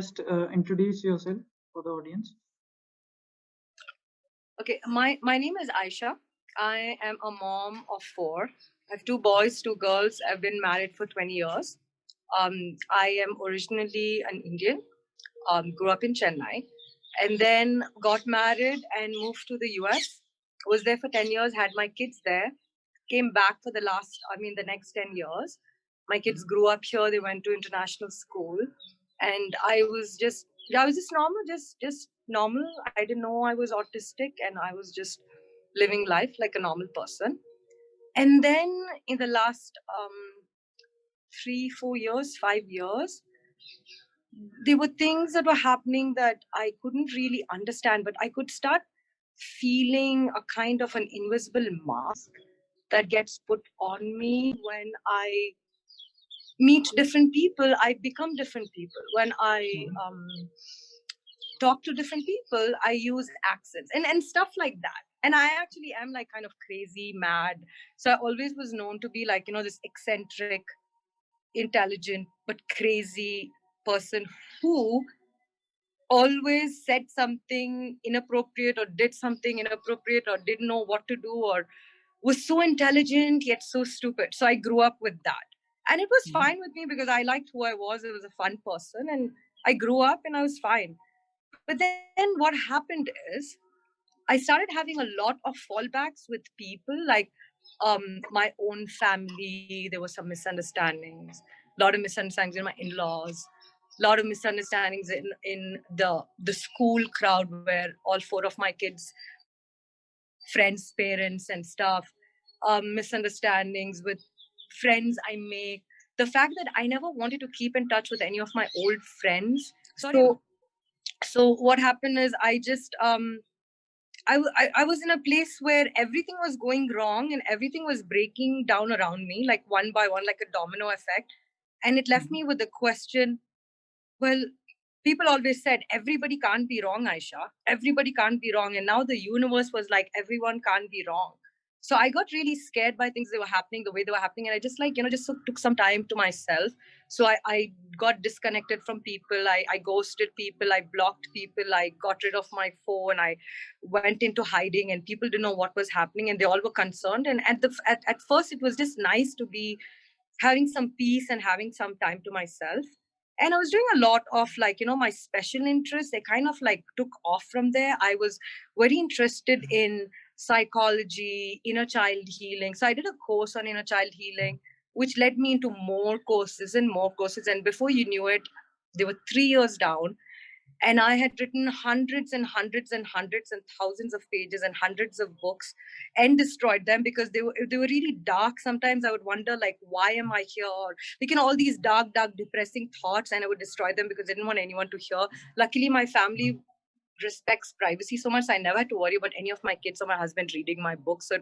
just introduce yourself for the audience? Okay, my name is Ayesha. I am a mom of 4. I have 2 boys, 2 girls. I've been married for 20 years. I am originally an Indian, grew up in Chennai, and then got married and moved to the US. Was there for 10 years, had my kids there, came back for the next 10 years. My kids grew up here, they went to international school, and I was just normal, just normal. I didn't know I was autistic, and I was just living life like a normal person. And then in the last 3, 4 years, 5 years, there were things that were happening that I couldn't really understand, but I could start feeling a kind of an invisible mask that gets put on me when I meet different people. I become different people. When I talk to different people, I use accents and stuff like that. And I actually am like kind of crazy, mad. So I always was known to be like, this eccentric, intelligent, but crazy person who always said something inappropriate or did something inappropriate or didn't know what to do or was so intelligent yet so stupid. So I grew up with that. And it was fine with me because I liked who I was. I was a fun person and I grew up and I was fine. But then what happened is I started having a lot of fallbacks with people, like my own family. There were some misunderstandings, a lot of misunderstandings in my in-laws, a lot of misunderstandings in the school crowd where all 4 of my kids, friends, parents, and stuff, misunderstandings with friends I make. The fact that I never wanted to keep in touch with any of my old friends. So what happened is I just I was in a place where everything was going wrong and everything was breaking down around me, like one by one, like a domino effect. And it left me with the question, well, people always said, everybody can't be wrong, Ayesha. Everybody can't be wrong. And now the universe was like, everyone can't be wrong. So I got really scared by things that were happening the way they were happening. And I just just took some time to myself. So I got disconnected from people. I ghosted people. I blocked people. I got rid of my phone. I went into hiding and people didn't know what was happening and they all were concerned. And at first it was just nice to be having some peace and having some time to myself. And I was doing a lot of my special interests. They kind of like took off from there. I was very interested in psychology, inner child healing. So I did a course on inner child healing, which led me into more courses and more courses. And before you knew it, they were 3 years down. And I had written hundreds and hundreds and hundreds and thousands of pages and hundreds of books and destroyed them because they were really dark. Sometimes I would wonder, like, why am I here? Or, all these dark, depressing thoughts, and I would destroy them because I didn't want anyone to hear. Luckily, my family respects privacy so much, so I never had to worry about any of my kids or my husband reading my books. So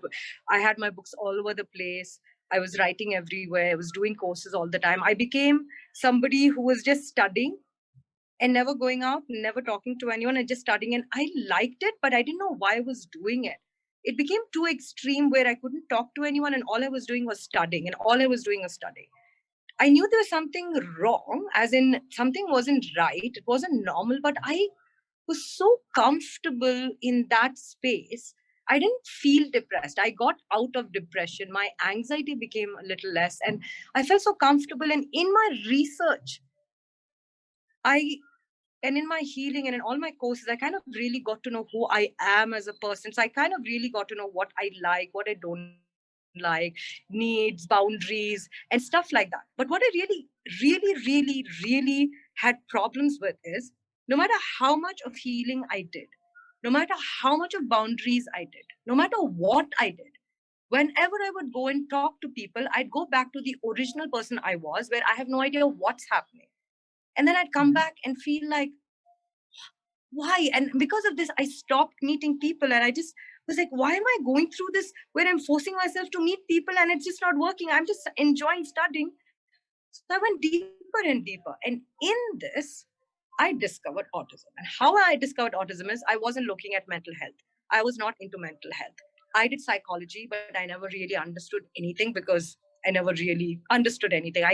I had my books all over the place. I was writing everywhere. I was doing courses all the time. I became somebody who was just studying and never going out, never talking to anyone, and just studying. And I liked it, but I didn't know why I was doing it. It became too extreme where I couldn't talk to anyone and all I was doing was studying, and all I was doing was studying. I knew there was something wrong, as in something wasn't right. It wasn't normal, but I was so comfortable in that space. I didn't feel depressed. I got out of depression. My anxiety became a little less, and I felt so comfortable. And in my research, and in my healing and in all my courses, I kind of really got to know who I am as a person. So I kind of really got to know what I like, what I don't like, needs, boundaries, and stuff like that. But what I really, really, really, really had problems with is no matter how much of healing I did, no matter how much of boundaries I did, no matter what I did, whenever I would go and talk to people, I'd go back to the original person I was, where I have no idea what's happening. And then I'd come back and feel like, why? And because of this, I stopped meeting people. And I just was like, why am I going through this where I'm forcing myself to meet people and it's just not working? I'm just enjoying studying. So I went deeper and deeper. And in this, I discovered autism. And how I discovered autism is I wasn't looking at mental health. I was not into mental health. I did psychology, but I never really understood anything because I never really understood anything.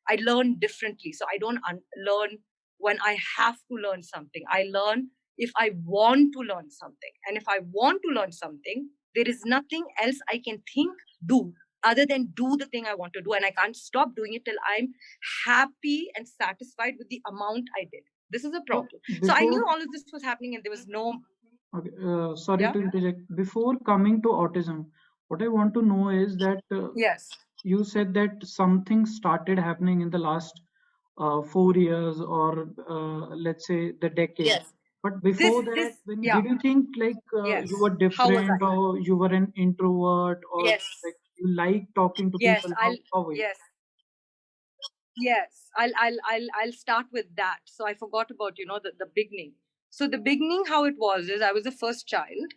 I learned differently. So I don't learn when I have to learn something. I learn if I want to learn something. And if I want to learn something, there is nothing else I can think, do, other than do the thing I want to do. And I can't stop doing it till I'm happy and satisfied with the amount I did. This is a problem. So I knew all of this was happening and there was no... Okay, sorry to interject. Before coming to autism, what I want to know is that Yes. you said that something started happening in the last 4 years, or let's say the decade. Yes. But before that, did you think like Yes. you were How was different, I? or you were an introvert, or Yes. like you like talking to Yes. people? How were you? Yes, I'll start with that. So I forgot about, the beginning. So the beginning, how it was is I was the first child.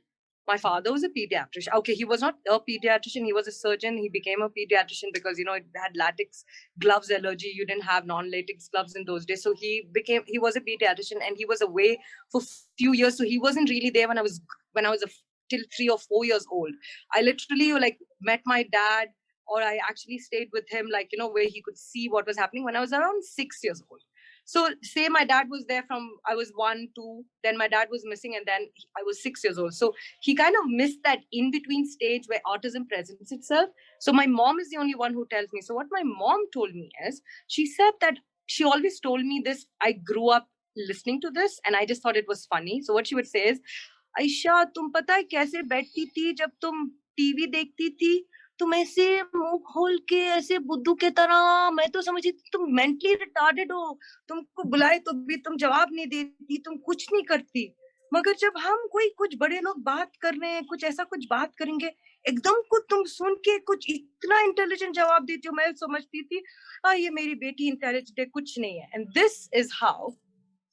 My father was a pediatrician. Okay, he was not a pediatrician, he was a surgeon. He became a pediatrician because, it had latex gloves allergy. You didn't have non-latex gloves in those days. So he was a pediatrician, and he was away for few years. So he wasn't really there when I was till 3 or 4 years old. I literally like met my dad, or I actually stayed with him, like, where he could see what was happening when I was around 6 years old. So say my dad was there from, I was 1, 2, then my dad was missing, and then I was 6 years old. So he kind of missed that in-between stage where autism presents itself. So my mom is the only one who tells me. So what my mom told me is, she said that she always told me this. I grew up listening to this, and I just thought it was funny. So what she would say is, Ayesha तुम पता है कैसे बैठती थी जब तुम TV देखती थी, तुम ऐसे मुंह खोल के ऐसे बुद्धू के तरह, मैं तो समझी तुम मेंटली रिटार्डेड हो, तुमको बुलाए तो भी तुम जवाब नहीं देती, तुम कुछ नहीं करती, मगर जब हम कोई कुछ बड़े लोग बात कर रहे हैं, कुछ ऐसा कुछ बात करेंगे, एकदम को तुम सुन के कुछ इतना इंटेलिजेंट जवाब देती हो। मैं समझती थी ये मेरी बेटी इंटेलिजेंट है, कुछ नहीं है। And this is how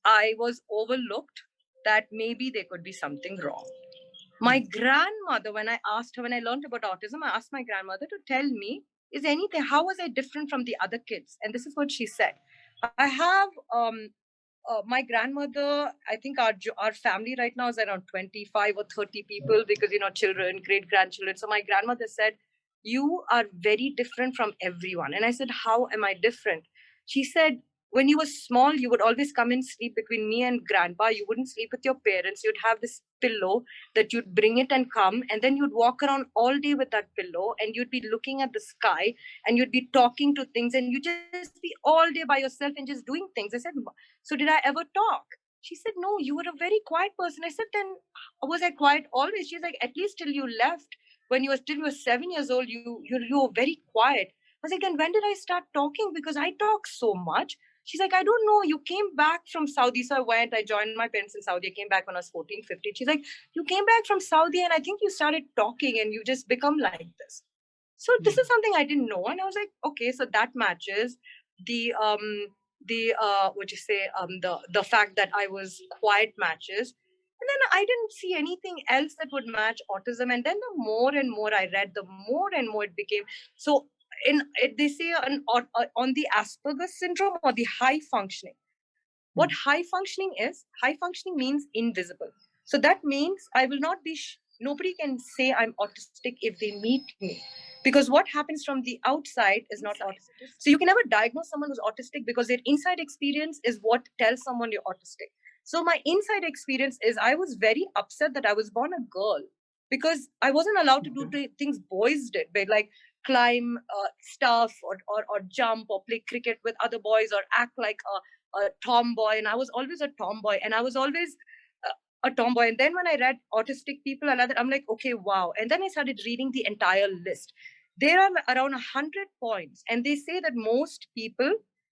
I was overlooked, that maybe there could be something wrong. My grandmother, when I learned about autism, I asked my grandmother to tell me, how was I different from the other kids? And this is what she said. I have my grandmother, I think our family right now is around 25 or 30 people, because, children, great grandchildren. So my grandmother said, you are very different from everyone. And I said, how am I different? She said, when you were small, you would always come and sleep between me and grandpa. You wouldn't sleep with your parents. You'd have this pillow that you'd bring it and come, and then you'd walk around all day with that pillow, and you'd be looking at the sky, and you'd be talking to things, and you just be all day by yourself and just doing things. I said, so did I ever talk? She said, no, you were a very quiet person. I said, then was I quiet always? She's like, at least till you left, when you were 7 years old, you were very quiet. I was like, then when did I start talking? Because I talk so much. She's like, I don't know. You came back from Saudi. So I joined my parents in Saudi. I came back when I was 14, 15. She's like, you came back from Saudi, and I think you started talking, and you just become like this. So this is something I didn't know. And I was like, okay, so that matches the the fact that I was quiet matches. And then I didn't see anything else that would match autism. And then the more and more I read, the more and more it became. So they say on the Asperger's syndrome, or the high functioning. What high functioning is? High functioning means invisible. So that means I will not be, nobody can say I'm autistic if they meet me. Because what happens from the outside is not autistic. So you can never diagnose someone who's autistic, because their inside experience is what tells someone you're autistic. So my inside experience is, I was very upset that I was born a girl, because I wasn't allowed to do things boys did, like climb stuff, or jump, or play cricket with other boys, or act like a tomboy. And I was always a tomboy, and I was always a tomboy. And then when I read autistic people and other, I'm like, okay, wow. And then I started reading the entire list. There are around 100 points, and they say that most people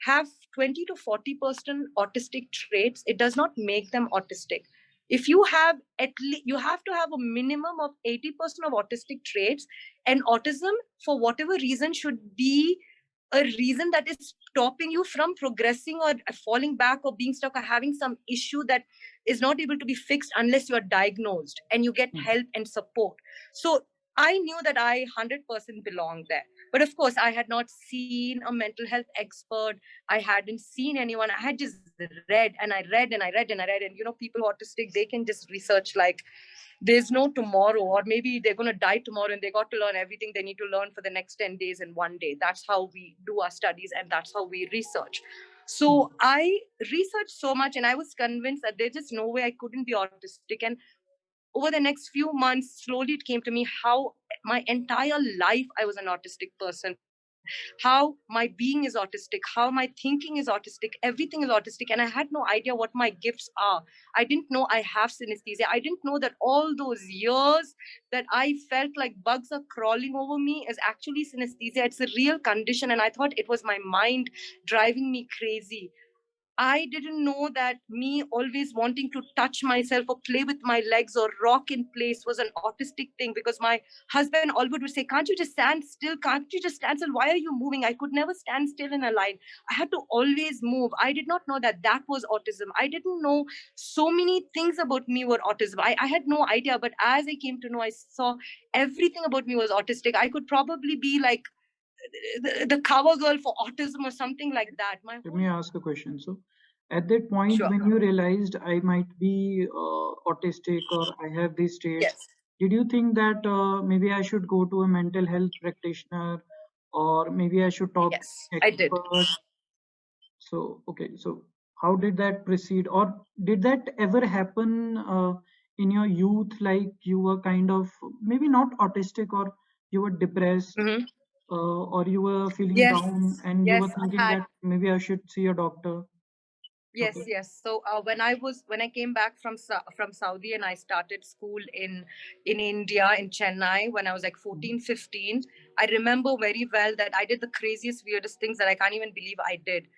have 20 to 40% autistic traits. It does not make them autistic. If you have you have to have a minimum of 80% of autistic traits, and autism, for whatever reason, should be a reason that is stopping you from progressing, or falling back, or being stuck, or having some issue that is not able to be fixed unless you are diagnosed and you get help and support. So I knew that I 100% belonged there. But of course, I had not seen a mental health expert. I hadn't seen anyone. I had just read, and I read, and I read, and I read. And, people who are autistic, they can just research like there's no tomorrow, or maybe they're going to die tomorrow, and they got to learn everything they need to learn for the next 10 days in one day. That's how we do our studies, and that's how we research. So I researched so much, and I was convinced that there's just no way I couldn't be autistic. And over the next few months, slowly it came to me how my entire life I was an autistic person, how my being is autistic, how my thinking is autistic, everything is autistic. And I had no idea what my gifts are. I didn't know I have synesthesia. I didn't know that all those years that I felt like bugs are crawling over me is actually synesthesia. It's a real condition. And I thought it was my mind driving me crazy. I didn't know that me always wanting to touch myself or play with my legs or rock in place was an autistic thing, because my husband always would say, "Can't you just stand still? Can't you just stand still? Why are you moving?" I could never stand still in a line. I had to always move. I did not know that that was autism. I didn't know so many things about me were autism. I had no idea. But as I came to know, I saw everything about me was autistic. I could probably be like the cover girl for autism or something like that. Let me ask a question. So, at that point, Sure. when you realized I might be autistic or I have these Yes. traits, did you think that maybe I should go to a mental health practitioner or maybe I should talk Yes, to I did. expert? So, okay, so how did that proceed, or did that ever happen in your youth? Like you were kind of maybe not autistic, or you were depressed, Mm-hmm. or you were feeling Yes, down and you yes, were thinking I had. that maybe I should see a doctor. Yes, Okay. yes. So when I came back from from Saudi and I started school in India in Chennai when I was like Mhm. 14, 15, I remember very well that I did the craziest, weirdest things that I can't even believe I did.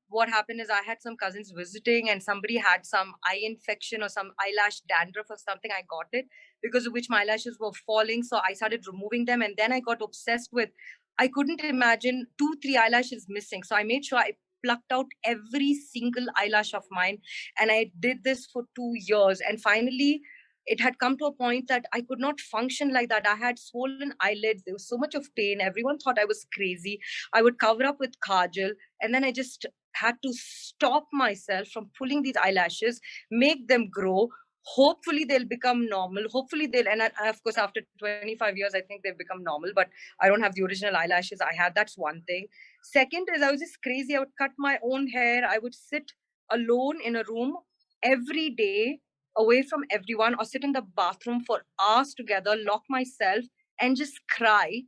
What happened is I had some cousins visiting and somebody had some eye infection or some eyelash dandruff or something. I got it because of which my eyelashes were falling. So I started removing them, and then I got obsessed with. I couldn't imagine two, three eyelashes missing. So I made sure I plucked out every single eyelash of mine. And I did this for 2 years. And finally, it had come to a point that I could not function like that. I had swollen eyelids. There was so much of pain. Everyone thought I was crazy. I would cover up with kajal. And then I just had to stop myself from pulling these eyelashes, make them grow. Hopefully they'll become normal. Hopefully they'll, and of course, after 25 years, I think they've become normal, but I don't have the original eyelashes I had. That's one thing. Second is I was just crazy. I would cut my own hair. I would sit alone in a room every day, away from everyone, or sit in the bathroom for hours together, lock myself, and just cry,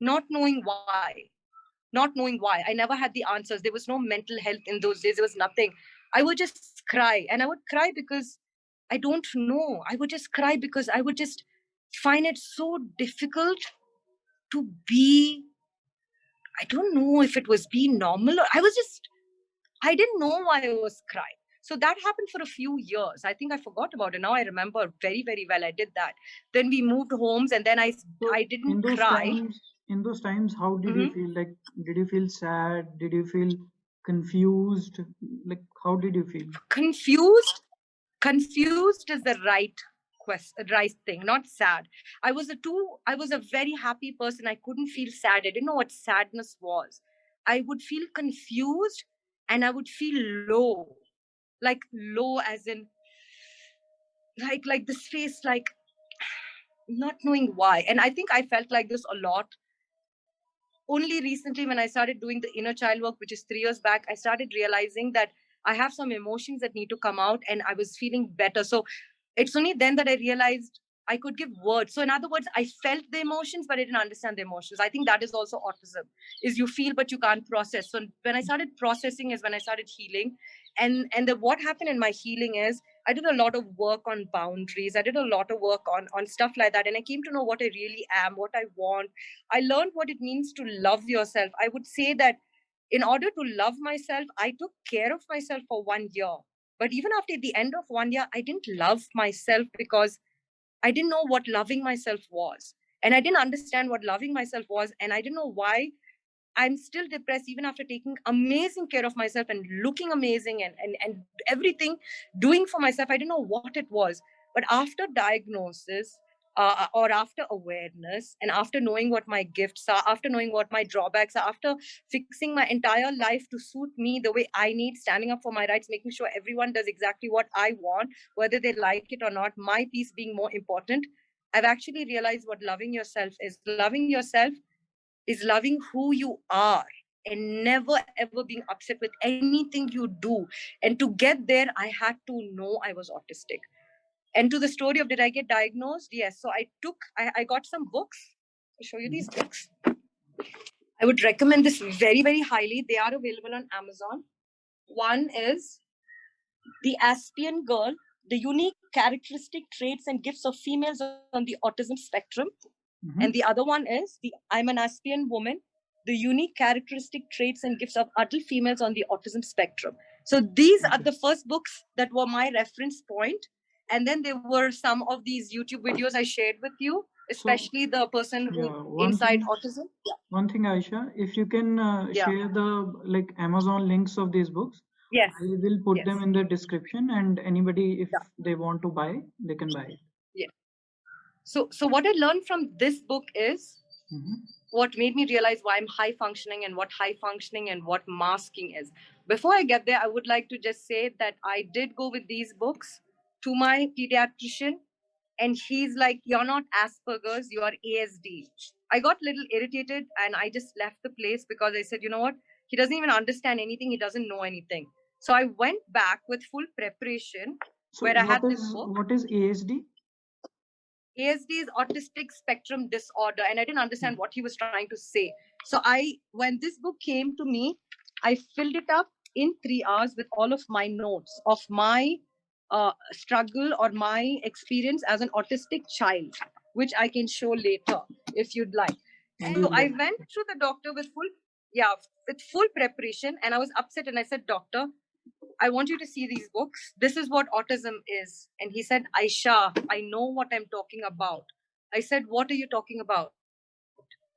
not knowing why. Not knowing why. I never had the answers. There was no mental health in those days. There was nothing. I would just cry. And I would cry because I don't know. I would just cry because I would just find it so difficult to be. I don't know if it was being normal or I didn't know why I was crying. So that happened for a few years. I think I forgot about it. Now I remember very, very well. I did that. Then we moved homes, and then So I didn't cry. in those times, how did you Mm-hmm. feel? Like, did you feel sad? Did you feel confused? Like, how did you feel? Confused. Confused is the right thing, not sad. I was a very happy person. I couldn't feel sad. I didn't know what sadness was. I would feel confused and I would feel low. Like low as in like this face, like not knowing why. And I think I felt like this a lot only recently when I started doing the inner child work, which is 3 years back. I started realizing that I have some emotions that need to come out, and I was feeling better. So it's only then that I realized I could give words. So in other words, I felt the emotions, but I didn't understand the emotions. I think that is also autism, is you feel but you can't process. So when I started processing is when I started healing. And what happened in my healing is I did a lot of work on boundaries. I did a lot of work on stuff like that. And I came to know what I really am, what I want. I learned what it means to love yourself. I would say that in order to love myself, I took care of myself for 1 year. But even after the end of 1 year, I didn't love myself because I didn't know what loving myself was. And I didn't understand what loving myself was. And I didn't know why I'm still depressed even after taking amazing care of myself and looking amazing and everything doing for myself. I didn't know what it was. But after diagnosis, or after awareness, and after knowing what my gifts are, after knowing what my drawbacks are, after fixing my entire life to suit me the way I need, standing up for my rights, making sure everyone does exactly what I want, whether they like it or not, my peace being more important, I've actually realized what loving yourself is. Loving yourself is loving who you are. and never ever being upset with anything you do. And to get there, I had to know I was autistic. And to the story of did I get diagnosed? Yes. So I got some books. I'll show you these books. I would recommend this very, very highly. They are available on Amazon. One is The Aspien Girl, The Unique Characteristic Traits and Gifts of Females on the Autism Spectrum. And the other one is I'm an Aspien Woman, The Unique Characteristic Traits and Gifts of Adult Females on the Autism Spectrum. So these are the first books that were my reference point. And then there were some of these YouTube videos I shared with you, especially the person who inside autism. One thing, Aisha, if you can share the Amazon links of these books, Yes. I will put them in the description, and anybody, if they want to buy, they can buy it. Yeah. So what I learned from this book is what made me realize why I'm high functioning and what high functioning and what masking is. Before I get there, I would like to just say that I did go with these books to my pediatrician, and he's like, "You're not Asperger's, you are ASD." I got a little irritated and I just left the place because I said, you know what? He doesn't even understand anything. He doesn't know anything. So I went back with full preparation where I had this book. What is ASD? ASD is Autistic Spectrum Disorder, and I didn't understand what he was trying to say. So when this book came to me, I filled it up in 3 hours with all of my notes of my struggle or my experience as an autistic child, which I can show later if you'd like. So I went to the doctor with full preparation, and I was upset, and I said, "Doctor, I want you to see these books. This is what autism is." And he said, "Ayesha, I know what I'm talking about." I said, "What are you talking about?"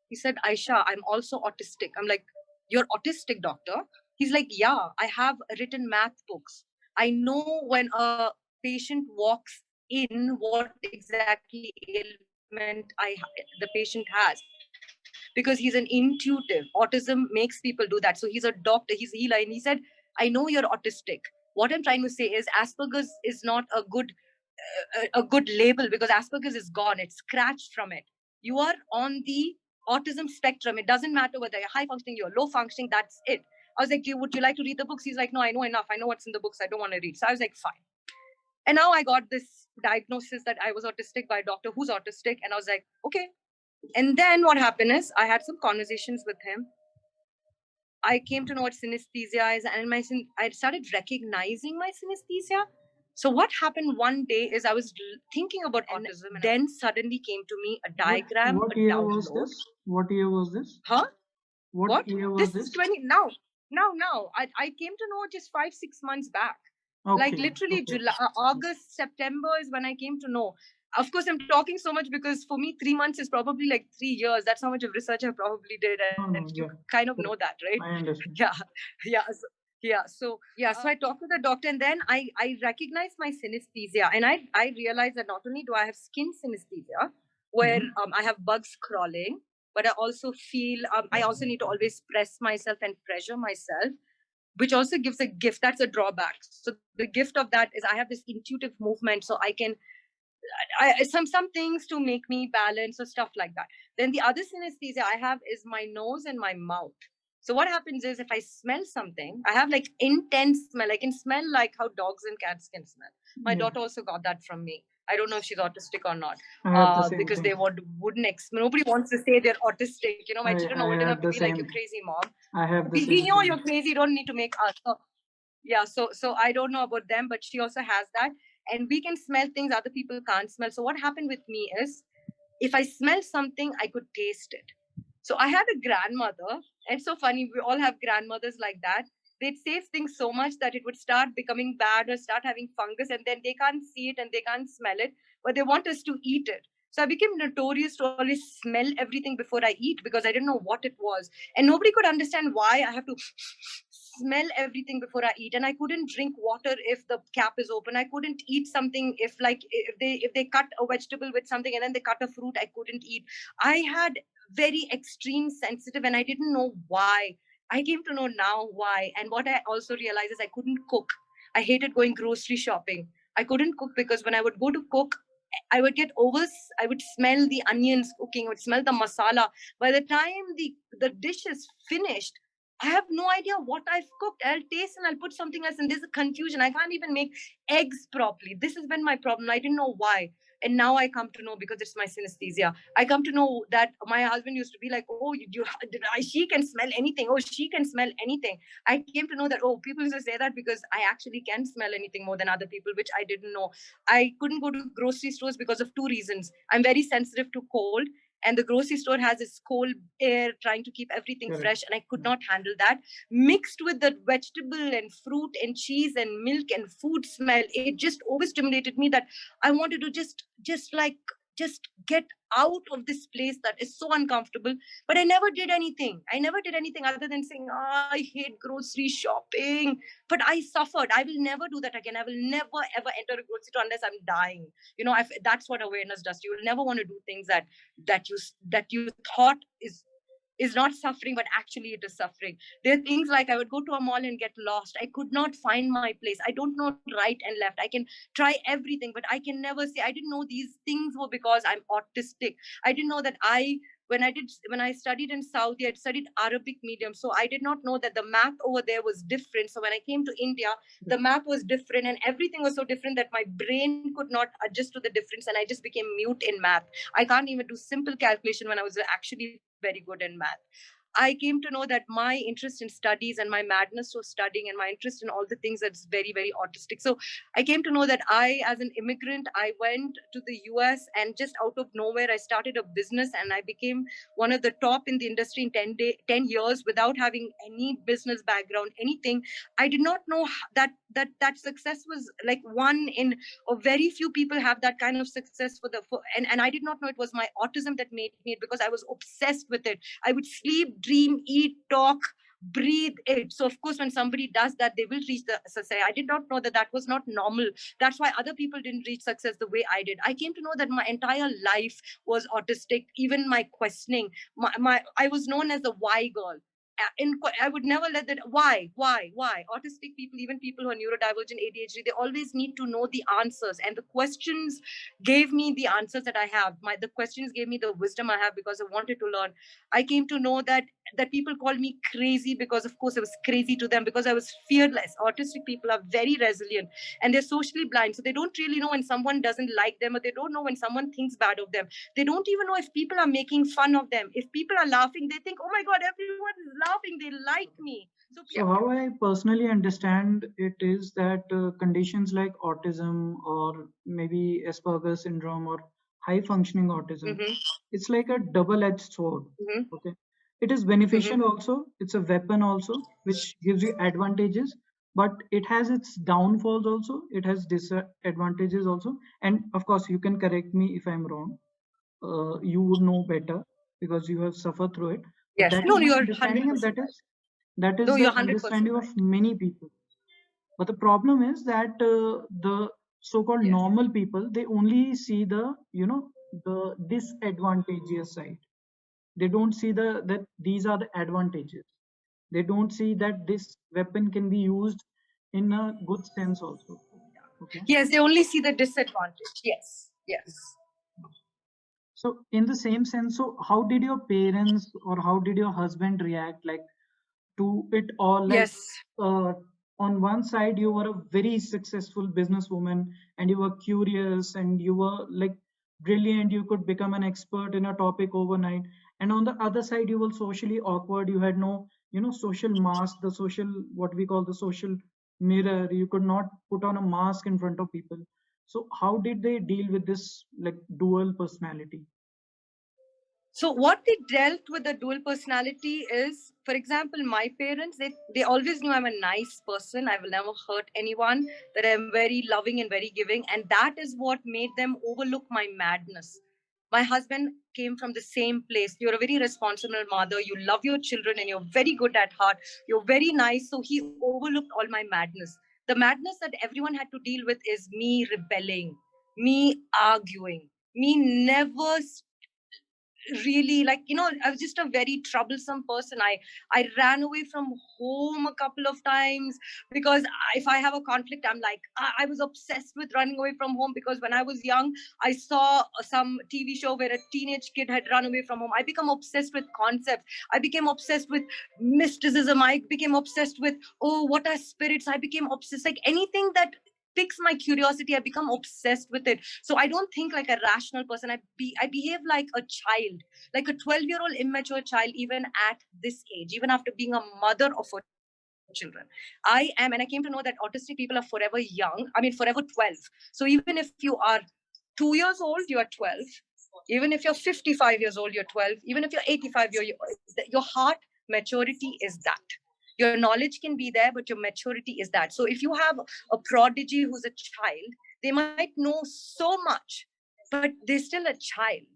He said, "Ayesha, I'm also autistic." I'm like, "You're autistic, doctor?" He's like, "Yeah, I have written math books. I know when a patient walks in, what exactly ailment the patient has. Because he's an intuitive. Autism makes people do that. So he's a doctor, he's a healer. And he said, "I know you're autistic. What I'm trying to say is Asperger's is not a good label, because Asperger's is gone. It's scratched from it. You are on the autism spectrum. It doesn't matter whether you're high functioning, you're low functioning. That's it." I was like, "Would you like to read the books?" He's like, "No, I know enough. I know what's in the books. I don't want to read." So I was like, "Fine." And now I got this diagnosis that I was autistic by a doctor who's autistic. And I was like, okay. And then what happened is I had some conversations with him. I came to know what synesthesia is, and I started recognizing my synesthesia. So what happened one day is I was thinking about autism, and then suddenly came to me a diagram. What year was this? What year was this? Huh? What year was this is 20 now. I came to know just 5-6 months back. Okay. Like literally July, August, September is when I came to know. Of course, I'm talking so much because for me, 3 months is probably like 3 years. That's how much of research I probably did, and you kind of know that, right? I understand. So I talked to the doctor, and then I recognized my synesthesia, and I realized that not only do I have skin synesthesia, where I have bugs crawling, but I also feel I also need to always press myself and pressure myself, which also gives a gift. That's a drawback. So the gift of that is I have this intuitive movement, so I can some things to make me balance or stuff like that. Then the other synesthesia I have is my nose and my mouth. So what happens is if I smell something, I have like intense smell. I can smell like how dogs and cats can smell. My daughter also got that from me. I don't know if she's autistic or not, because they wouldn't. Nobody wants to say they're autistic. You know, my children are old enough to be like, "You're crazy, mom." I have the same. We know you're crazy. You don't need to make us. So I don't know about them, but she also has that, and we can smell things other people can't smell. So what happened with me is, if I smell something, I could taste it. So I had a grandmother, and it's so funny. We all have grandmothers like that. They'd save things so much that it would start becoming bad or start having fungus, and then they can't see it and they can't smell it, but they want us to eat it. So I became notorious to always smell everything before I eat, because I didn't know what it was. And nobody could understand why I have to smell everything before I eat. And I couldn't drink water if the cap is open. I couldn't eat something if they cut a vegetable with something and then they cut a fruit, I couldn't eat. I had very extreme sensitive, and I didn't know why. I came to know now why. And what I also realized is I couldn't cook. I hated going grocery shopping. I couldn't cook because when I would go to cook, I would I would smell the onions cooking, I would smell the masala. By the time the dish is finished, I have no idea what I've cooked. I'll taste and I'll put something else, and there's a confusion. I can't even make eggs properly. This has been my problem. I didn't know why. And now I come to know, because it's my synesthesia. I come to know that my husband used to be like, oh, she can smell anything. Oh, she can smell anything. I came to know that, oh, people used to say that because I actually can smell anything more than other people, which I didn't know. I couldn't go to grocery stores because of two reasons. I'm very sensitive to cold, and the grocery store has this cold air trying to keep everything fresh, and I could not handle that, mixed with the vegetable and fruit and cheese and milk and food smell. It just overstimulated me that I wanted to just get out of this place that is so uncomfortable. But I never did anything. I never did anything other than saying, oh, I hate grocery shopping. But I suffered. I will never do that again. I will never ever enter a grocery store unless I'm dying. That's what awareness does. You will never want to do things that you thought is not suffering, but actually it is suffering. There are things like I would go to a mall and get lost. I could not find my place. I don't know right and left. I can try everything, but I can never say. I didn't know these things were because I'm autistic. I didn't know that when I studied in Saudi, I studied Arabic medium. So I did not know that the math over there was different. So when I came to India, the math was different and everything was so different that my brain could not adjust to the difference, and I just became mute in math. I can't even do simple calculation when I was actually very good in math. I came to know that my interest in studies and my madness for studying and my interest in all the things that's very, very autistic. So I came to know that as an immigrant, I went to the US, and just out of nowhere, I started a business and I became one of the top in the industry in 10 years without having any business background, anything. I did not know that success was like one in, or very few people have that kind of success and I did not know it was my autism that made me it, because I was obsessed with it. I would sleep, dream, eat, talk, breathe it. So of course, when somebody does that, they will reach the success. I did not know that was not normal. That's why other people didn't reach success the way I did. I came to know that my entire life was autistic. Even my questioning, I was known as the why girl. I would never let that why autistic people, even people who are neurodivergent, ADHD, they always need to know the answers, and the questions gave me the answers that I have. The questions gave me the wisdom I have because I wanted to learn. I came to know that people called me crazy because, of course, I was crazy to them because I was fearless. Autistic people are very resilient and they're socially blind, so they don't really know when someone doesn't like them, or they don't know when someone thinks bad of them. They don't even know if people are making fun of them. If people are laughing, they think, oh my God, everyone is laughing, they like me. So how I personally understand it is that conditions like autism or maybe Asperger's syndrome or high functioning autism, it's like a double-edged sword. Okay, it is beneficial also. It's a weapon also, which gives you advantages, but it has its downfalls also. It has disadvantages also, and of course, you can correct me if I'm wrong. You would know better because you have suffered through it. But Yes. that No, is my you're understanding, and 100% that right. is No, the you're 100% understanding of right. many people. But the problem is that the so-called Yes. normal people, they only see the the disadvantageous side. They don't see that these are the advantages. They don't see that this weapon can be used in a good sense also. Okay. Yes, they only see the disadvantage. Yes. Yes. So in the same sense, so how did your parents or how did your husband react, like, to it all? Like, Yes. uh, on one side you were a very successful businesswoman and you were curious and you were like brilliant, you could become an expert in a topic overnight, and on the other side you were socially awkward, you had no social mask, the social, what we call the social mirror, you could not put on a mask in front of people. So how did they deal with this like dual personality? So what they dealt with the dual personality is, for example, my parents, they always knew I'm a nice person. I will never hurt anyone, that I'm very loving and very giving. And that is what made them overlook my madness. My husband came from the same place. You're a very responsible mother. You love your children and you're very good at heart. You're very nice. So he overlooked all my madness. The madness that everyone had to deal with is me rebelling, me arguing, me never really, like, I was just a very troublesome person. I ran away from home a couple of times, because if I have a conflict, I'm like, I was obsessed with running away from home, because when I was young, I saw some TV show where a teenage kid had run away from home. I become obsessed with concepts. I became obsessed with mysticism. I became obsessed with, oh, what are spirits? I became obsessed, like anything that piques my curiosity, I become obsessed with it. So I don't think like a rational person. I behave like a child, like a 12-year-old immature child, even at this age, even after being a mother of 4 children. I am, and I came to know that autistic people are forever young. I mean, forever 12. So even if you are 2 years old, you are 12. Even if you're 55 years old, you're 12. Even if you're 85, your heart maturity is that. Your knowledge can be there, but your maturity is that. So if you have a prodigy who's a child, they might know so much, but they're still a child.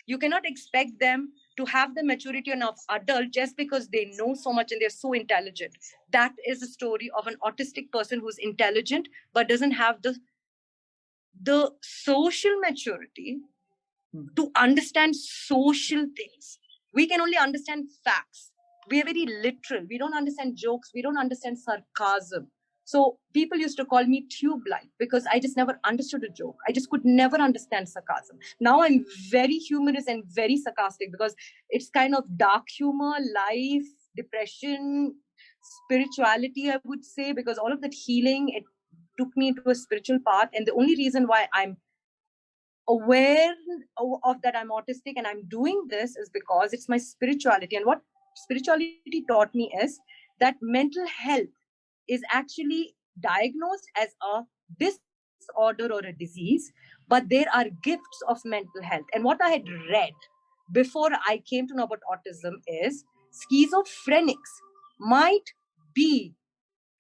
You cannot expect them to have the maturity of adult just because they know so much and they're so intelligent. That is the story of an autistic person who's intelligent but doesn't have the social maturity to understand social things. We can only understand facts. We are very literal. We don't understand jokes. We don't understand sarcasm. So people used to call me tube light because I just never understood a joke. I just could never understand sarcasm. Now I'm very humorous and very sarcastic because it's kind of dark humor, life, depression, spirituality, I would say, because all of that healing, it took me into a spiritual path. And the only reason why I'm aware of that I'm autistic and I'm doing this is because it's my spirituality. And what spirituality taught me is that mental health is actually diagnosed as a disorder or a disease, but there are gifts of mental health. And what I had read before I came to know about autism is schizophrenics might be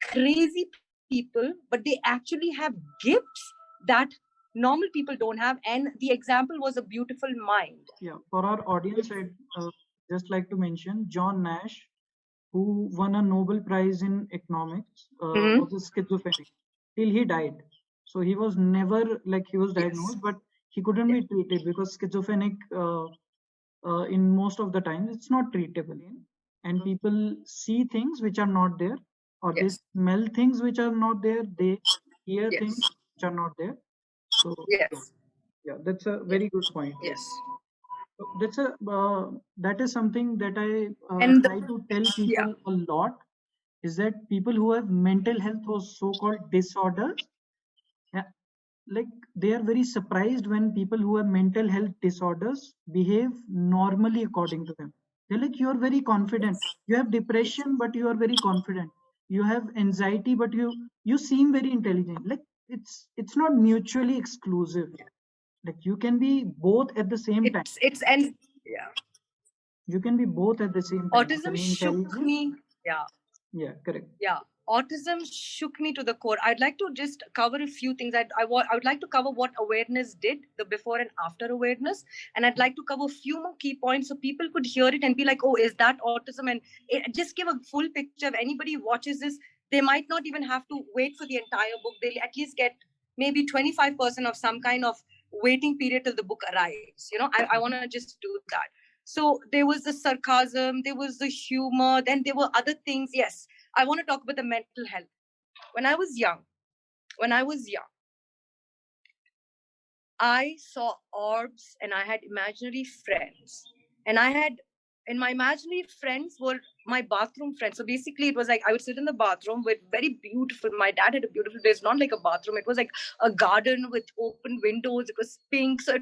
crazy people, but they actually have gifts that normal people don't have. And the example was a beautiful mind. Yeah, for our audience, I'd just like to mention John Nash, who won a Nobel Prize in economics, was a schizophrenic till he died. So he was never, like, he was diagnosed, but he couldn't be treated because schizophrenic, in most of the times, it's not treatable. And people see things which are not there, or they smell things which are not there, they hear things which are not there. So yeah, that's a very good point. Yes. So that is something that I And try to tell people a lot, is that people who have mental health or so-called disorders, yeah, like, they are very surprised when people who have mental health disorders behave normally according to them. They're like, you're very confident. You have depression, but you are very confident. You have anxiety, but you seem very intelligent. Like, it's not mutually exclusive. Like, you can be both at the same time. it's and yeah. You can be both at the same time. You can Autism be shook intelligent. me. Yeah. Yeah, correct. Yeah, autism shook me to the core. I'd like to just cover a few things. I would like to cover what awareness did, the before and after awareness, and I'd like to cover a few more key points so people could hear it and be like, oh, is that autism? And just give a full picture. If anybody watches this, they might not even have to wait for the entire book. They'll at least get maybe 25% of some kind of waiting period till the book arrives. I want to just do that. So there was the sarcasm, there was the humor, then there were other things. Yes, I want to talk about the mental health. When I was young, I saw orbs and I had imaginary friends. And my imaginary friends were my bathroom friends. So basically, it was like I would sit in the bathroom with very beautiful. My dad had a beautiful place, not like a bathroom. It was like a garden with open windows. It was pink. So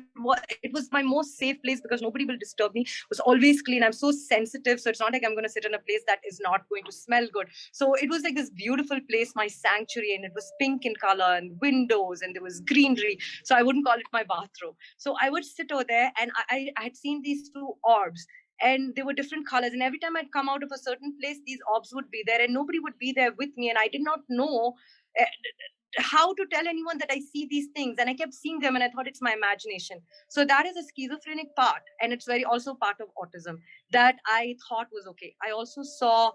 it was my most safe place because nobody will disturb me. It was always clean. I'm so sensitive. So it's not like I'm going to sit in a place that is not going to smell good. So it was like this beautiful place, my sanctuary, and it was pink in color and windows and there was greenery. So I wouldn't call it my bathroom. So I would sit over there and I had seen these two orbs and they were different colors. And every time I'd come out of a certain place, these orbs would be there and nobody would be there with me. And I did not know how to tell anyone that I see these things. And I kept seeing them and I thought it's my imagination. So that is a schizophrenic part. And it's very also part of autism that I thought was okay. I also saw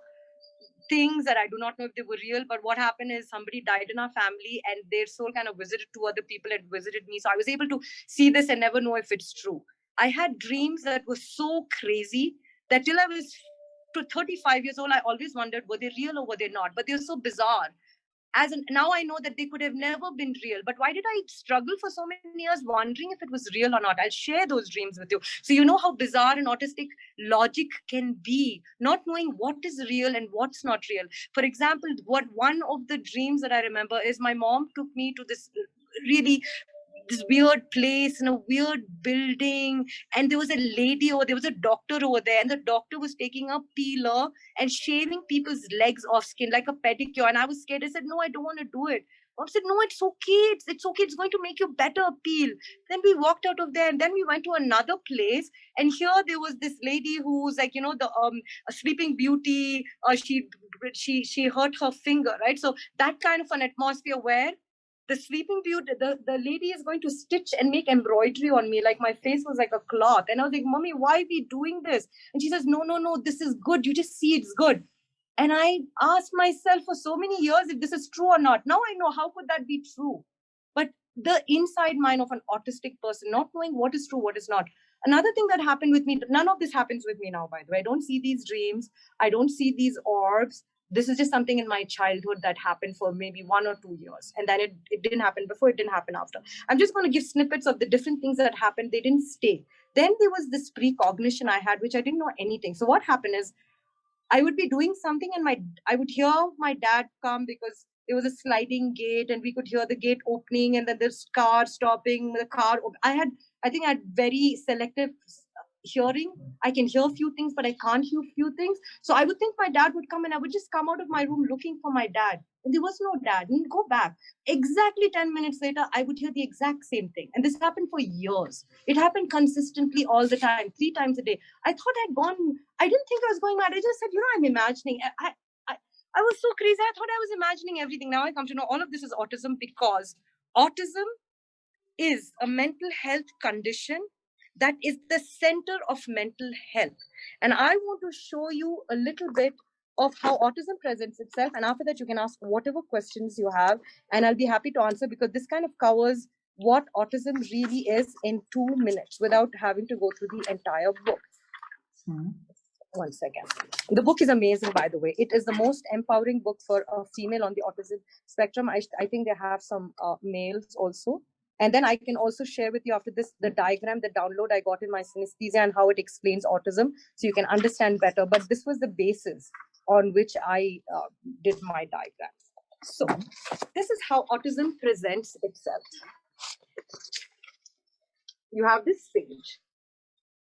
things that I do not know if they were real, but what happened is somebody died in our family and their soul kind of visited two other people and visited me. So I was able to see this and never know if it's true. I had dreams that were so crazy that till I was to 35 years old, I always wondered, were they real or were they not? But they were so bizarre. Now I know that they could have never been real. But why did I struggle for so many years wondering if it was real or not? I'll share those dreams with you. So you know how bizarre and autistic logic can be, not knowing what is real and what's not real. For example, what one of the dreams that I remember is my mom took me to really this weird place in a weird building, and there was a lady or there was a doctor over there, and the doctor was taking a peeler and shaving people's legs off skin like a pedicure. And I was scared. I said, no, I don't want to do it. Mom said, no, it's okay. It's okay. It's going to make you better peel. Then we walked out of there, and then we went to another place. And here there was this lady who's like, the a sleeping beauty. She hurt her finger, right? So that kind of an atmosphere where the sleeping beauty, the lady is going to stitch and make embroidery on me. Like my face was like a cloth. And I was like, Mommy, why are we doing this? And she says, no, this is good. You just see it's good. And I asked myself for so many years if this is true or not. Now I know, how could that be true? But the inside mind of an autistic person, not knowing what is true, what is not. Another thing that happened with me, none of this happens with me now, by the way. I don't see these dreams. I don't see these orbs. This is just something in my childhood that happened for maybe 1 or 2 years. And then it didn't happen before, it didn't happen after. I'm just going to give snippets of the different things that happened. They didn't stay. Then there was this precognition I had, which I didn't know anything. So what happened is I would be doing something and I would hear my dad come because there was a sliding gate and we could hear the gate opening and then there's car stopping, the car. I think I had very selective hearing. I can hear a few things, but I can't hear a few things. So I would think my dad would come and I would just come out of my room looking for my dad. And there was no dad. And go back. Exactly 10 minutes later, I would hear the exact same thing. And this happened for years. It happened consistently all the time, 3 times a day. I thought I'd gone, I didn't think I was going mad. I just said, I'm imagining. I was so crazy. I thought I was imagining everything. Now I come to know all of this is autism because autism is a mental health condition that is the center of mental health. And I want to show you a little bit of how autism presents itself. And after that, you can ask whatever questions you have, and I'll be happy to answer because this kind of covers what autism really is in 2 minutes without having to go through the entire book. 1 second. The book is amazing, by the way. It is the most empowering book for a female on the autism spectrum. I think they have some males also. And then I can also share with you after this the diagram, the download I got in my synesthesia and how it explains autism so you can understand better. But this was the basis on which I did my diagram. So this is how autism presents itself. You have this page.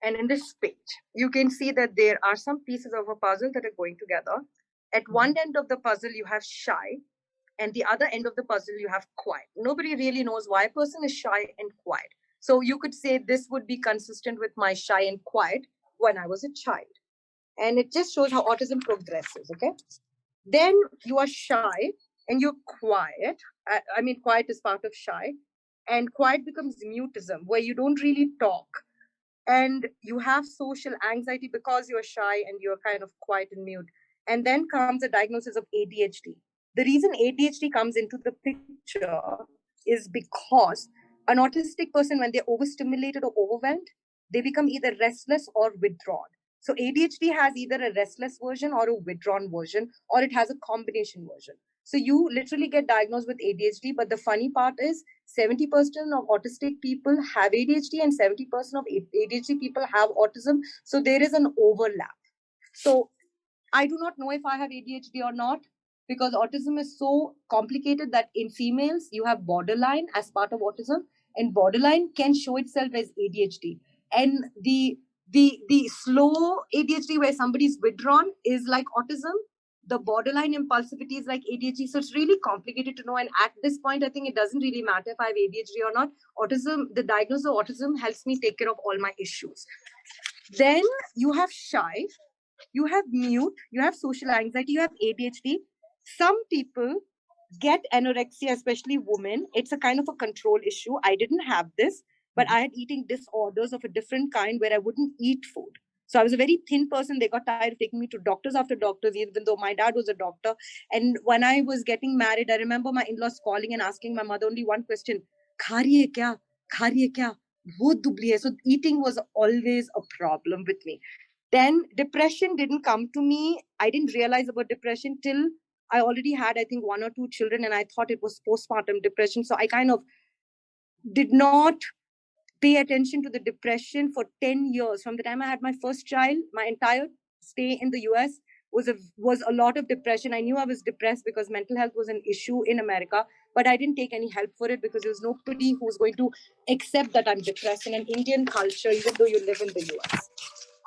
And in this page, you can see that there are some pieces of a puzzle that are going together. At one end of the puzzle, you have shy. And the other end of the puzzle, you have quiet. Nobody really knows why a person is shy and quiet. So you could say this would be consistent with my shy and quiet when I was a child. And it just shows how autism progresses, okay? Then you are shy and you're quiet. I mean, quiet is part of shy. And quiet becomes mutism, where you don't really talk. And you have social anxiety because you're shy and you're kind of quiet and mute. And then comes a diagnosis of ADHD. The reason ADHD comes into the picture is because an autistic person, when they're overstimulated or overwhelmed, they become either restless or withdrawn. So ADHD has either a restless version or a withdrawn version, or it has a combination version. So you literally get diagnosed with ADHD, but the funny part is 70% of autistic people have ADHD and 70% of ADHD people have autism. So there is an overlap. So I do not know if I have ADHD or not, because autism is so complicated that in females, you have borderline as part of autism, and borderline can show itself as ADHD. And the slow ADHD where somebody's withdrawn is like autism. The borderline impulsivity is like ADHD. So it's really complicated to know. And at this point, I think it doesn't really matter if I have ADHD or not. Autism, the diagnosis of autism helps me take care of all my issues. Then you have shy, you have mute, you have social anxiety, you have ADHD. Some people get anorexia, especially women. It's a kind of a control issue. I didn't have this, but I had eating disorders of a different kind where I wouldn't eat food. So I was a very thin person. They got tired of taking me to doctors after doctors, even though my dad was a doctor. And when I was getting married, I remember my in-laws calling and asking my mother only one question, "Kha rahi hai kya? Kha rahi hai kya?" बहुत दुबली है. So eating was always a problem with me. Then depression didn't come to me. I didn't realize about depression till I already had, I think, one or two children, and I thought it was postpartum depression. So I kind of did not pay attention to the depression for 10 years. From the time I had my first child, my entire stay in the US was a lot of depression. I knew I was depressed because mental health was an issue in America, but I didn't take any help for it because there was nobody who was going to accept that I'm depressed in an Indian culture, even though you live in the US.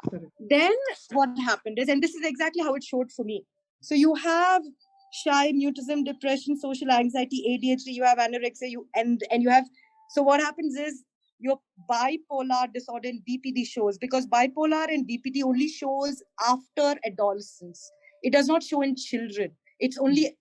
Correct. Then what happened is, and this is exactly how it showed for me. So you have shy, mutism, depression, social anxiety, ADHD, you have anorexia, and you have, so what happens is your bipolar disorder and BPD shows, because bipolar and BPD only shows after adolescence. It does not show in children. It only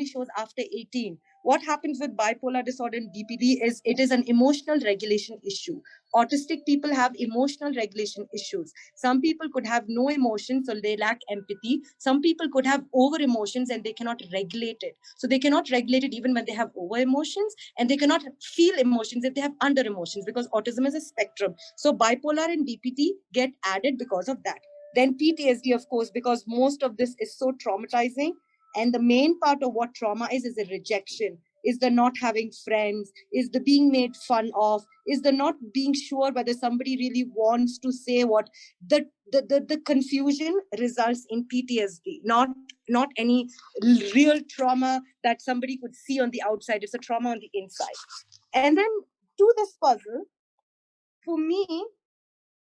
shows after 18. What happens with bipolar disorder and BPD is it is an emotional regulation issue. Autistic people have emotional regulation issues. Some people could have no emotions, so they lack empathy. Some people could have over emotions and they cannot regulate it. So they cannot regulate it even when they have over emotions, and they cannot feel emotions if they have under emotions, because autism is a spectrum. So bipolar and BPD get added because of that. Then PTSD, of course, because most of this is so traumatizing. And the main part of what trauma is a rejection, is the not having friends, is the being made fun of, is the not being sure whether somebody really wants to say what. The confusion results in PTSD, not any real trauma that somebody could see on the outside. It's a trauma on the inside. And then to this puzzle, for me,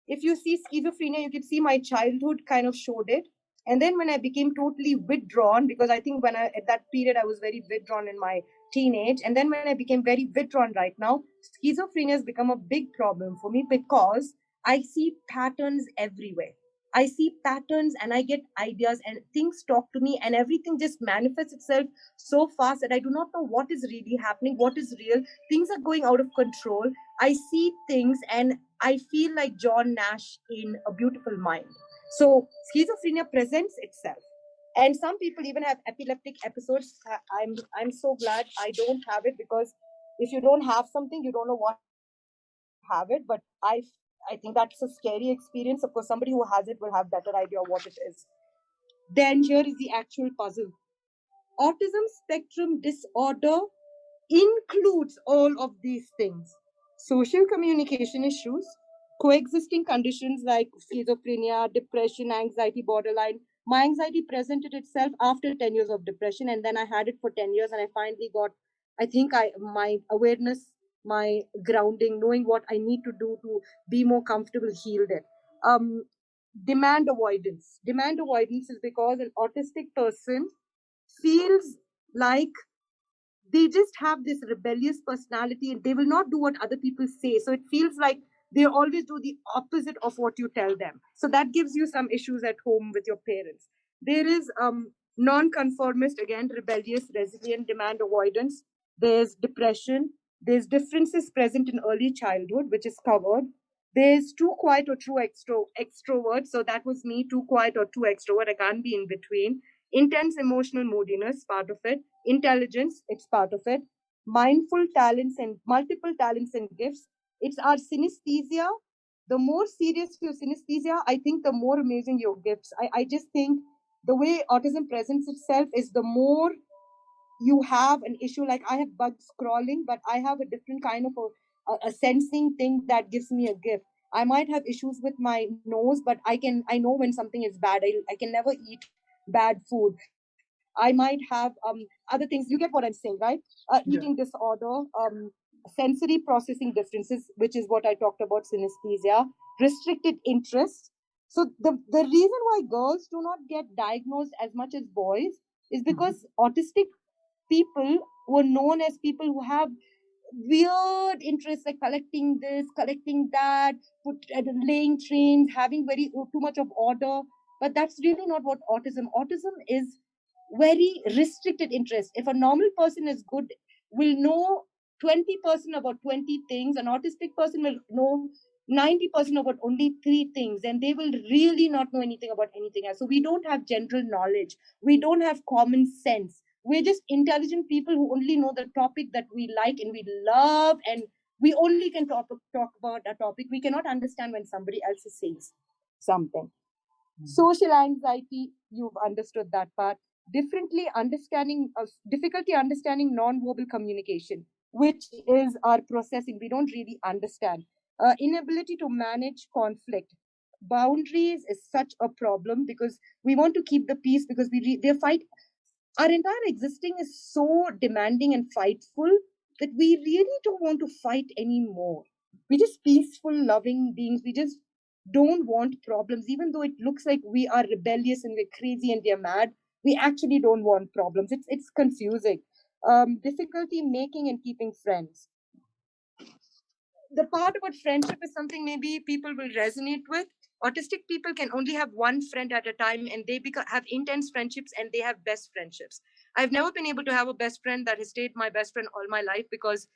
if you see schizophrenia, you can see my childhood kind of showed it. And then when I became totally withdrawn, because I think when I, at that period, I was very withdrawn in my teenage. And then when I became very withdrawn right now, schizophrenia has become a big problem for me because I see patterns everywhere. I see patterns and I get ideas and things talk to me and everything just manifests itself so fast that I do not know what is really happening, what is real. Things are going out of control. I see things and I feel like John Nash in A Beautiful Mind. So schizophrenia presents itself. And some people even have epileptic episodes. I'm so glad I don't have it, because if you don't have something, you don't know what have it. But I think that's a scary experience. Of course, somebody who has it will have better idea of what it is. Then here is the actual puzzle. Autism spectrum disorder includes all of these things: social communication issues, coexisting conditions like schizophrenia, depression, anxiety, borderline. My anxiety presented itself after 10 years of depression, and then I had it for 10 years, and I finally got, I think, my awareness, my grounding, knowing what I need to do to be more comfortable, healed it. Um, Demand avoidance. Demand avoidance is because an autistic person feels like they just have this rebellious personality and they will not do what other people say. So it feels like they always do the opposite of what you tell them. So that gives you some issues at home with your parents. There is non-conformist, again, rebellious, resilient, demand avoidance. There's depression. There's differences present in early childhood, which is covered. There's too quiet or true extrovert. So that was me, too quiet or too extrovert. I can't be in between. Intense emotional moodiness, part of it. Intelligence, it's part of it. Mindful talents and multiple talents and gifts. It's our synesthesia. The more serious your synesthesia, I think the more amazing your gifts. I just think the way autism presents itself is the more you have an issue. Like I have bug scrolling, but I have a different kind of a sensing thing that gives me a gift. I might have issues with my nose, but I know when something is bad. I can never eat bad food. I might have other things. You get what I'm saying, right? Eating Yeah. disorder, sensory processing differences, which is what I talked about, synesthesia, restricted interest. So the reason why girls do not get diagnosed as much as boys is Mhm. because autistic people were known as people who have weird interests, like collecting this, collecting that, laying trains, having very too much of order. But that's really not what autism is. Very restricted interest. If a normal person is good, will know 20% about 20 things, an autistic person will know 90% about only three things, and they will really not know anything about anything else. So we don't have general knowledge, we don't have common sense. We're just intelligent people who only know the topic that we like and we love, and We only can talk about a topic. We cannot understand when somebody else is saying something. Social anxiety, you've understood that part. Difficulty understanding non-verbal communication, which is our processing. We don't really understand. Inability to manage conflict. Boundaries is such a problem because we want to keep the peace because they fight. Our entire existing is so demanding and fightful that we really don't want to fight anymore. We're just peaceful, loving beings. We just don't want problems, even though it looks like we are rebellious and we're crazy and we're mad. We actually don't want problems. It's confusing. Difficulty making and keeping friends. The part about friendship is something maybe people will resonate with. Autistic people can only have one friend at a time, and they have intense friendships and they have best friendships. I've never been able to have a best friend that has stayed my best friend all my life because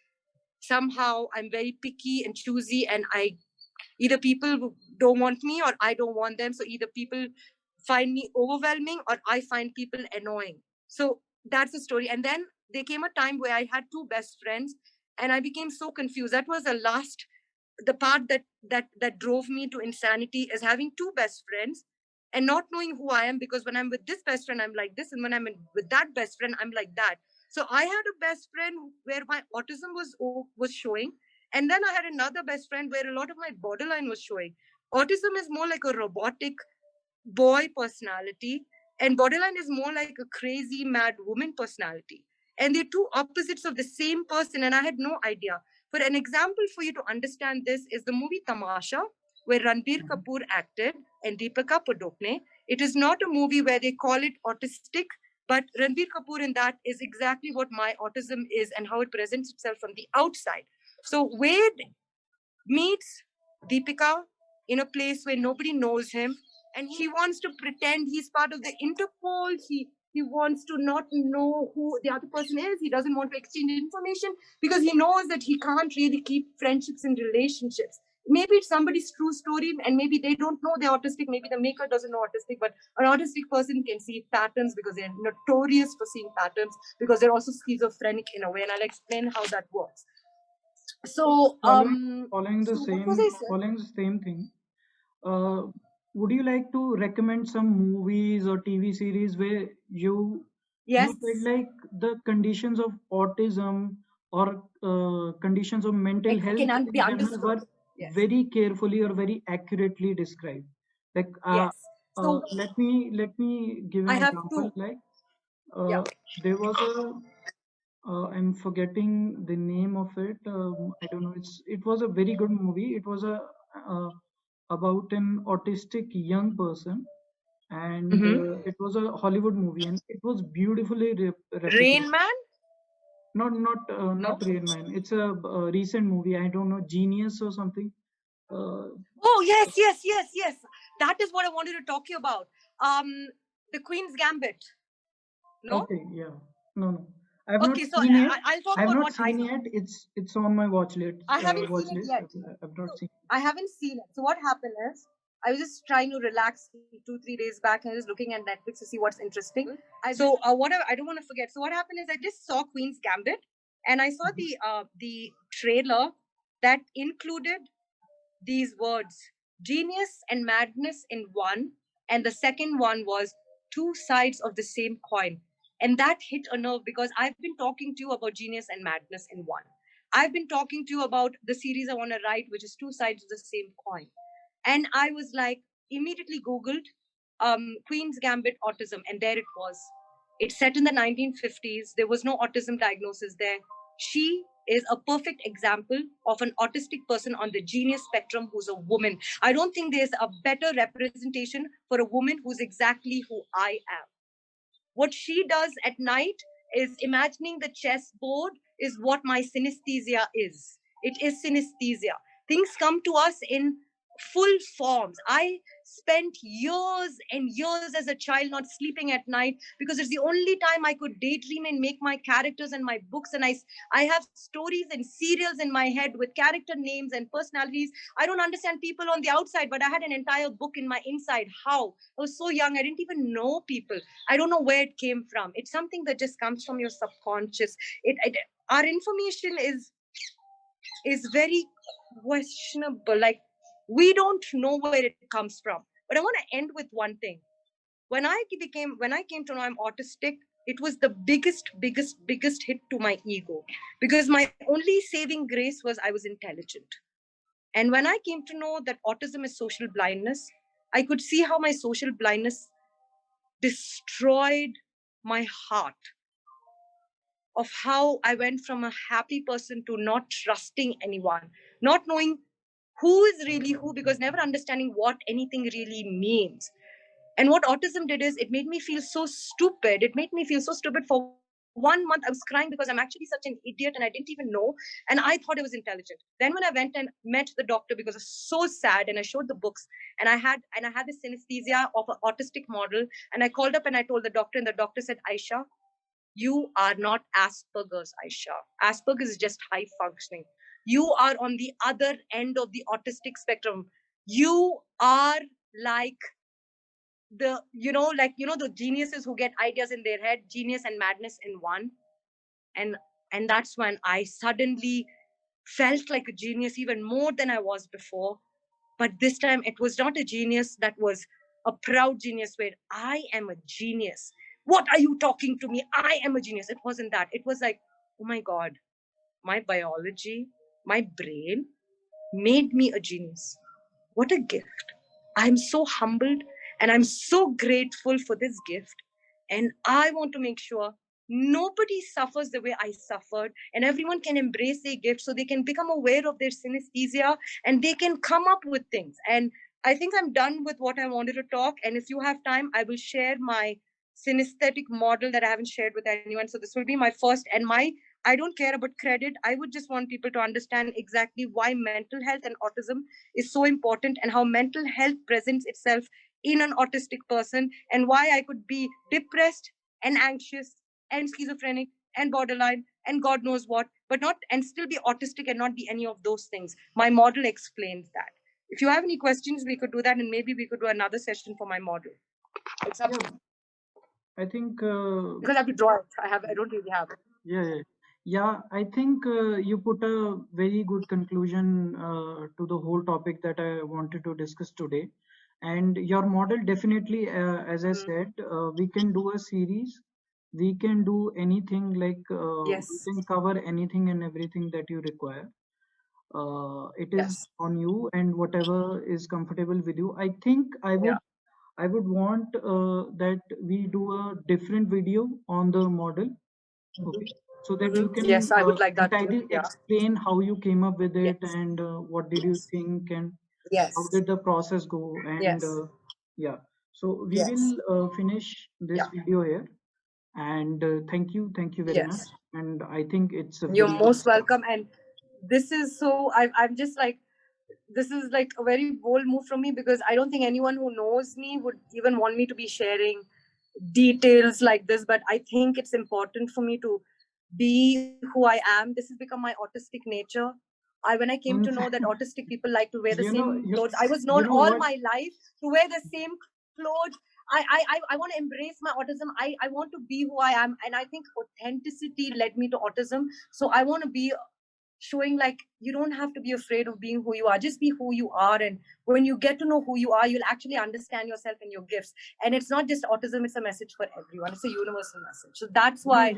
somehow I'm very picky and choosy, and either people don't want me or I don't want them. So either people find me overwhelming or I find people annoying. So that's the story. And then there came a time where I had two best friends and I became so confused. That was the part that drove me to insanity, is having two best friends and not knowing who I am, because when I'm with this best friend I'm like this, and when with that best friend I'm like that. So I had a best friend where my autism was showing, and then I had another best friend where a lot of my borderline was showing. Autism is more like a robotic boy personality, and borderline is more like a crazy mad woman personality, and they're two opposites of the same person, and I had no idea. For an example for you to understand this is the movie Tamasha, where Ranbir Kapoor acted and Deepika Padukone. It is not a movie where they call it autistic, but Ranbir Kapoor in that is exactly what my autism is and how it presents itself from the outside. So Wade meets Deepika in a place where nobody knows him, and he wants to pretend he's part of the Interpol. He wants to not know who the other person is. He doesn't want to exchange information because he knows that he can't really keep friendships and relationships. Maybe it's somebody's true story, and maybe they don't know they're autistic. Maybe the maker doesn't know autistic, but an autistic person can see patterns because they're notorious for seeing patterns, because they're also schizophrenic in a way, and I'll explain how that works. So, following the same thing, uh, would you like to recommend some movies or TV series where yes, you felt like the conditions of autism or conditions of mental health can in be general were understood. Yes. very carefully or very accurately described? Like, Yes. So let me give I an have example. two. Like, Yeah. there was a I'm forgetting the name of it. I don't know. It was a very good movie. It was uh, about an autistic young person, and it was a Hollywood movie, and it was beautifully represented. Rain Man? Not Rain Man. It's a recent movie. I don't know, Genius or something. Uh, Oh, yes. That is what I wanted to talk to you about. The Queen's Gambit. No? okay, yeah. No. I've not Okay, so seen it. I'll talk I've about not what I seen know. yet. It's on my watch list. I haven't Watch seen it list. yet. I've not seen. I haven't seen it. So what happened is, I was just trying to relax 2-3 days back and I was looking at Netflix to see what's interesting. So I don't want to forget. So what happened is I just saw Queen's Gambit, and I saw the trailer that included these words, genius and madness in one, and the second one was two sides of the same coin. And that hit a nerve because I've been talking to you about genius and madness in one. I've been talking to you about the series I want to write, which is two sides of the same coin. And I was like, immediately Googled Queen's Gambit autism, and there it was. It's set in the 1950s. There was no autism diagnosis there. She is a perfect example of an autistic person on the genius spectrum who's a woman. I don't think there's a better representation for a woman who's exactly who I am. What she does at night is imagining the chessboard is what my synesthesia is. It is synesthesia. Things come to us in full forms. I spent years and years as a child not sleeping at night because it's the only time I could daydream and make my characters and my books. And I have stories and serials in my head with character names and personalities. I don't understand people on the outside, but I had an entire book in my inside. How? I was so young. I didn't even know people. I don't know where it came from. It's something that just comes from your subconscious. Our information is is very questionable. Like, we don't know where it comes from. But I want to end with one thing. When I came to know I'm autistic, it was the biggest hit to my ego, because my only saving grace was I was intelligent. And when I came to know that autism is social blindness, I could see how my social blindness destroyed my heart, of how I went from a happy person to not trusting anyone, not knowing who is really who, because never understanding what anything really means. And what autism did is it made me feel so stupid. It made me feel so stupid for 1 month. I was crying because I'm actually such an idiot and I didn't even know. And I thought I was intelligent. Then when I went and met the doctor, because I was so sad, and I showed the books, and I had this synesthesia of an autistic model, and I called up and I told the doctor, and the doctor said, Aisha, you are not Asperger's, Aisha. Asperger's is just high functioning. You are on the other end of the autistic spectrum. You are like the geniuses who get ideas in their head, genius and madness in one. And and that's when I suddenly felt like a genius, even more than I was before. But this time it was not a genius that was a proud genius where I am a genius. What are you talking to me? I am a genius. It wasn't that. It was like, oh my God, my biology, my brain made me a genius. What a gift. I'm so humbled and I'm so grateful for this gift. And I want to make sure nobody suffers the way I suffered, and everyone can embrace their gift so they can become aware of their synesthesia and they can come up with things. And I think I'm done with what I wanted to talk. And if you have time, I will share my synesthetic model that I haven't shared with anyone. So this will be my first, and I don't care about credit. I would just want people to understand exactly why mental health and autism is so important, and how mental health presents itself in an autistic person, and why I could be depressed and anxious and schizophrenic and borderline and God knows what, but not, and still be autistic and not be any of those things. My model explains that. If you have any questions, we could do that, and maybe we could do another session for my model. It's up Yeah, to you. I think Because I have to draw it. I don't really have it. yeah. I think you put a very good conclusion to the whole topic that I wanted to discuss today. And your model definitely, as I said, we can do a series. We can do anything, like we Yes. can cover anything and everything that you require. It is Yes. on you and whatever is comfortable with you. I think Yeah. I would want that we do a different video on the model. Okay, so that you can Yes, I would like that too. entirely Yeah. explain how you came up with it, Yes. and what did you Yes. think, and how Yes. did the process go, and Yes. yeah. So we will Yes. finish this Yeah. video here, and thank you very much. Yes. And I think it's a You're very good most start. welcome. And this is so, I'm just like, this is like a very bold move from me, because I don't think anyone who knows me would even want me to be sharing details like this. But I think it's important for me to be who I am. This has become my autistic nature. When I came to In know that fact, autistic people like to wear the you same know, clothes, I was known you know all what? my life to wear the same clothes. I want to embrace my autism. I want to be who I am. And I think authenticity led me to autism. So I want to be showing like you don't have to be afraid of being who you are. Just be who you are. And when you get to know who you are, you'll actually understand yourself and your gifts. And it's not just autism, it's a message for everyone. It's a universal message. So that's why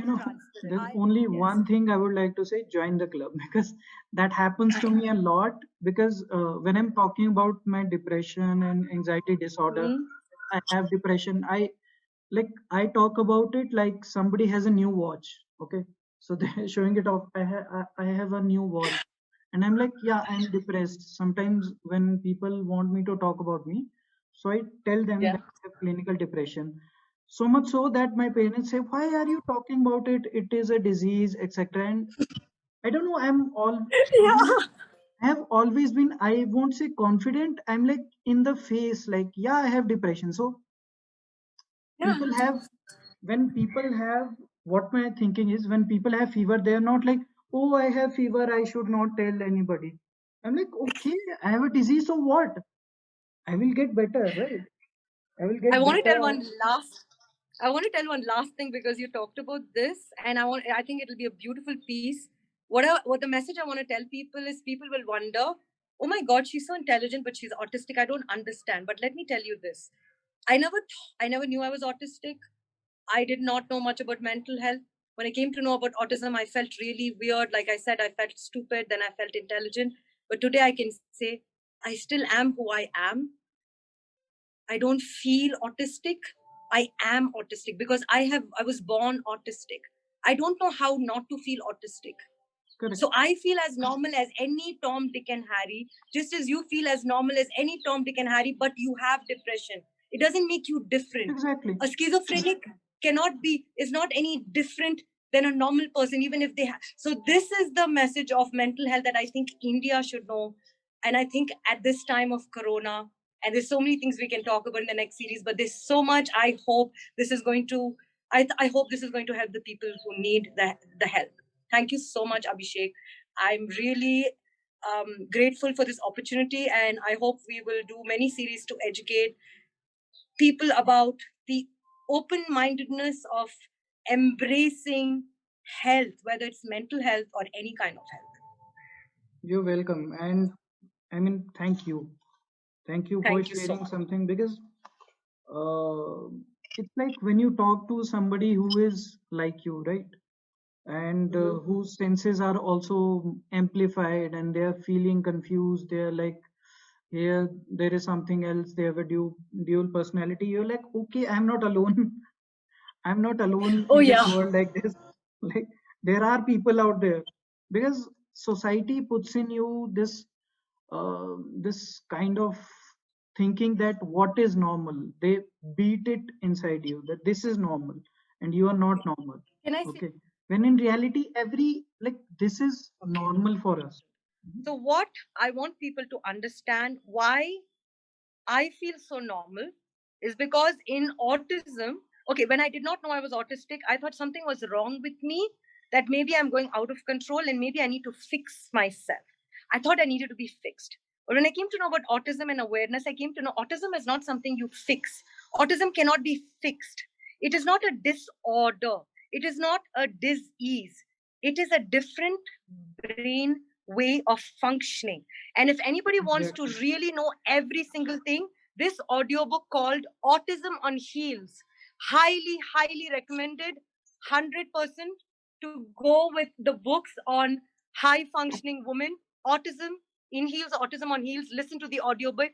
There's only one thing I would like to say: join the club, because that happens to me a lot. Because when I'm talking about my depression and anxiety disorder, Mhm. I have depression. I talk about it like somebody has a new watch. Okay, so they're showing it off. I have a new watch, and I'm like, yeah, I'm depressed. Sometimes when people want me to talk about me, so I tell them that Yeah. I have clinical depression. So much so that my parents say, why are you talking about it? It is a disease, etc. And I don't know. Yeah. I have always been, I won't say confident. I'm like in the face, like, yeah, I have depression. So Yeah. people have when people have what my thinking is, when people have fever, they're not like, oh, I have fever, I should not tell anybody. I'm like, okay, I have a disease, so what? I will get better, right? I will I get want to better. tell one last I want to tell one last thing, because you talked about this, and I think it'll be a beautiful piece. what the message I want to tell people is, people will wonder, oh my God, she's so intelligent, but she's autistic. I don't understand. But let me tell you this. I never knew I was autistic. I did not know much about mental health. When I came to know about autism, I felt really weird. Like I said, I felt stupid, then I felt intelligent. But today I can say I still am who I am. I don't feel autistic. I am autistic because I was born autistic. I don't know how not to feel autistic. Correct. So I feel as normal as any Tom, Dick, and Harry, just as you feel as normal as any Tom, Dick, and Harry, but you have depression. It doesn't make you different. Exactly. A schizophrenic is not any different than a normal person, even if they have. So this is the message of mental health that I think India should know. And I think at this time of Corona, and there's so many things we can talk about in the next series, but there's so much. I hope this is going to, I hope this is going to help the people who need the help. Thank you so much, Abhishek. I'm really grateful for this opportunity, and I hope we will do many series to educate people about the open-mindedness of embracing health, whether it's mental health or any kind of health. You're welcome. And I mean, thank you. Thank you for Thank you so sharing much. something, because it's like when you talk to somebody who is like you, right? And whose senses are also amplified and they are feeling confused. They're like, here, there is something else. They have a dual personality. You're like, okay, I'm not alone. I'm not alone Oh in this yeah. world like this. Like, there are people out there, because society puts in you this kind of thinking that what is normal. They beat it inside you that this is normal and you are not normal. Can I say? Okay, when in reality, this is normal for us. So what I want people to understand, why I feel so normal, is because in autism, okay, when I did not know I was autistic, I thought something was wrong with me, that maybe I'm going out of control and maybe I need to fix myself. I thought I needed to be fixed. But when I came to know about autism and awareness, I came to know autism is not something you fix. Autism cannot be fixed. It is not a disorder. It is not a disease. It is a different brain way of functioning. And if anybody wants to Exactly. really know every single thing, this audiobook called Autism on Heels, highly recommended, 100% to go with the books on high functioning women, autism in heels, autism on heels. Listen to the audiobook.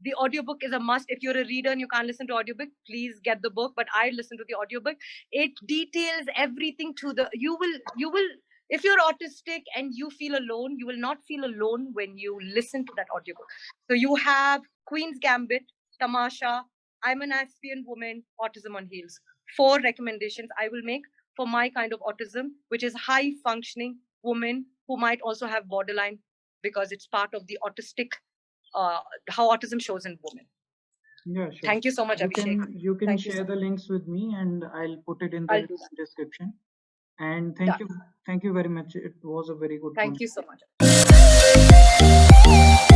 The audiobook is a must. If you're a reader and you can't listen to audiobook, please get the book. But I listen to the audiobook. It details everything to the, you will, if you're autistic and you feel alone, you will not feel alone when you listen to that audiobook. So you have Queen's Gambit, Tamasha, I'm an Aspien woman, Autism on Heels. 4 recommendations I will make for my kind of autism, which is high functioning woman who might also have borderline, because it's part of the autistic, how autism shows in women. Yeah, sure. Thank you so much, Abhishek. You can Thank you share so the much. links with me and I'll put it in I'll the do that. description. And Done. thank you very much. It was a very good Thank you so conversation. much.